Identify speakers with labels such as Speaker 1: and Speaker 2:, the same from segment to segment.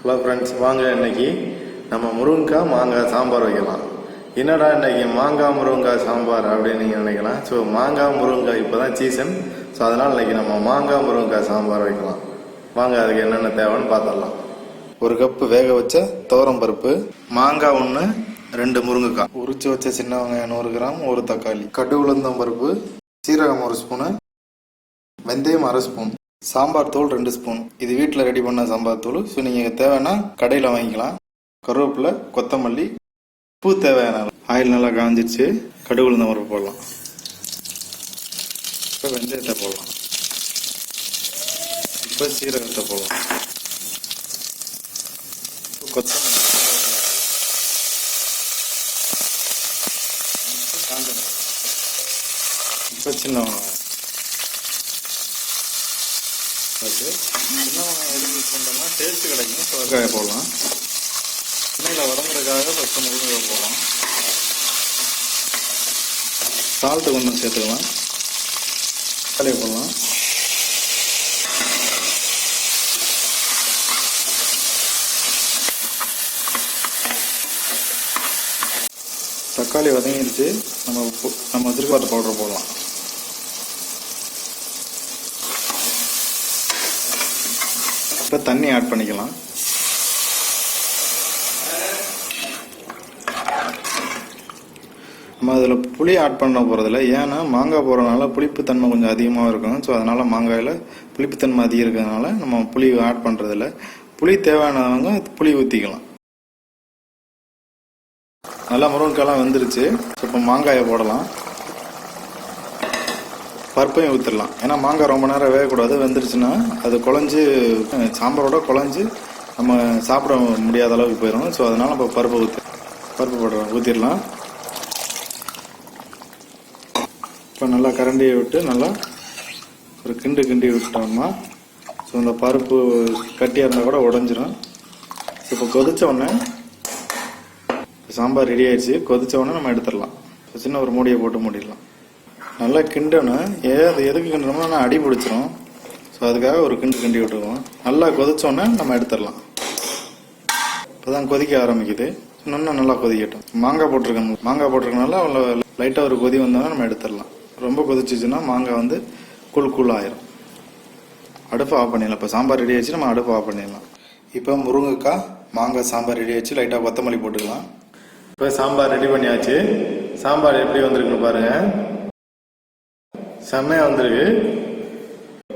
Speaker 1: Hello friends, வாங்க இன்னைக்கு நம்ம முருங்கைக்காய் மாங்காய் சாம்பார் வைக்கலாம். என்னடா இன்னைக்கு மாங்காய் முருங்கைக்காய் சாம்பார் அப்படின்னு நீங்கள் நினைக்கலாம். ஸோ மாங்காய் முருங்கைக்காய் இப்போ தான் சீசன். ஸோ அதனால் இன்னைக்கு நம்ம மாங்காய் முருங்கைக்காய் சாம்பார் வைக்கலாம். வாங்க அதுக்கு என்னென்ன தேவைன்னு பார்த்துடலாம். ஒரு கப்பு வேக வச்ச துவரம் பருப்பு, மாங்காய் 1, 2 முருங்கைக்காய், உரிச்சு வச்ச சின்ன வெங்காயம் 100 கிராம், ஒரு தக்காளி, கடுகு உளுந்தம் பருப்பு, சீரகம் 1 ஸ்பூனு, வெந்தயம் 1/2 ஸ்பூன், சாம்பார் தூள் 2 ஸ்பூன். இது வீட்டில் ரெடி பண்ண சாம்பார் தூள். ஸோ நீங்கள் தேவைன்னா கடையில் வாங்கிக்கலாம். கருவேப்பிலை, கொத்தமல்லி, பூ தேவையான ஆயில் நல்லா காஞ்சிச்சு. கடுகு உளுந்தம் பருப்பு போடலாம். இப்போ வெந்தயத்தை போடலாம். இப்போ சீரகத்தை போடலாம். கொத்தமல்லி, இப்போ சின்ன வெங்காயம். சின்ன வெங்காயம் எதுக்கு யூஸ் பண்ணுறோம்னா டேஸ்ட்டு கிடைக்கும். ஸோ வெங்காயம் போடலாம். எண்ணெயில் வதங்குறதுக்காக ஃபஸ்ட்டு முருங்கை போடலாம். சால்ட்டு கொஞ்சம் சேர்த்துக்கலாம். தக்காளியை போடலாம். தக்காளி வதங்கிடுச்சு. நம்ம திருப்பாத்த பவுடர் போடலாம். இப்போ தண்ணி ஆட் பண்ணிக்கலாம். நம்ம அதில் புளி ஆட் பண்ண போகிறதில்ல. ஏன்னா மாங்காய் போடுறதுனால புளிப்புத்தன்மை கொஞ்சம் அதிகமாக இருக்கும். ஸோ அதனால் மாங்காயில் புளிப்புத்தன்மை அதிகம் இருக்கிறதுனால நம்ம புளி ஆட் பண்ணுறதில்ல. புளி தேவையானவங்க புளி ஊற்றிக்கலாம். நல்லா முருங்கைக்காயெல்லாம் வெந்துருச்சு. ஸோ இப்போ மாங்காயை போடலாம். பருப்பையும் ஊற்றிடலாம். ஏன்னா மாங்காய் ரொம்ப நேரம் வேகக்கூடாது. வெந்துருச்சுன்னா அது குழஞ்சி சாம்பாரோட குழஞ்சி நம்ம சாப்பிட முடியாத அளவுக்கு போயிடும். ஸோ அதனால் நம்ம பருப்பு ஊற்றிடலாம். இப்போ நல்லா கரண்டியை விட்டு நல்லா ஒரு கிண்டி விட்டோம்னா ஸோ இந்த பருப்பு கட்டியாக இருந்தால் கூட உடஞ்சிரும். ஸோ இப்போ கொதிச்ச உடனே சாம்பார் ரெடி ஆயிடுச்சு. கொதிச்ச உடனே நம்ம எடுத்துடலாம். சின்ன ஒரு மூடியை போட்டு மூடிடலாம். நல்லா கிண்டணும். எதுக்கு கிண்டணும்னா அடி பிடிச்சிரும். ஸோ அதுக்காக ஒரு கிண்டி விட்டுருவோம். நல்லா கொதிச்சோன்னே நம்ம எடுத்துடலாம். இப்போ தான் கொதிக்க ஆரம்பிக்குது. இன்னும் நல்லா கொதிக்கட்டும். மாங்காய் போட்டிருக்கனால அவ்வளோ லைட்டாக ஒரு கொதி வந்தோன்னா நம்ம எடுத்துடலாம். ரொம்ப கொதிச்சிச்சுன்னா மாங்காய் கூழ் ஆயிரும். அடுப்பு ஆஃப் பண்ணிடலாம். இப்போ சாம்பார் ரெடி ஆயிடுச்சு. நம்ம அடுப்பு ஆஃப் பண்ணிடலாம். இப்போ முருங்கைக்காய் மாங்காய் சாம்பார் ரெடி ஆயிடுச்சு. லைட்டாக கொத்தமல்லி போட்டுக்கலாம். இப்போ சாம்பார் ரெடி பண்ணியாச்சு. சாம்பார் எப்படி வந்திருக்குன்னு பாருங்க. செம்மையா வந்திருக்கு.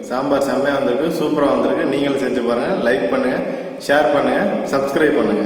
Speaker 1: சாம்பார் செம்மையா வந்திருக்கு. சூப்பராக வந்திருக்கு. நீங்களும் செஞ்சு பாருங்க. லைக் பண்ணுங்க, ஷேர் பண்ணுங்க, சப்ஸ்கிரைப் பண்ணுங்க.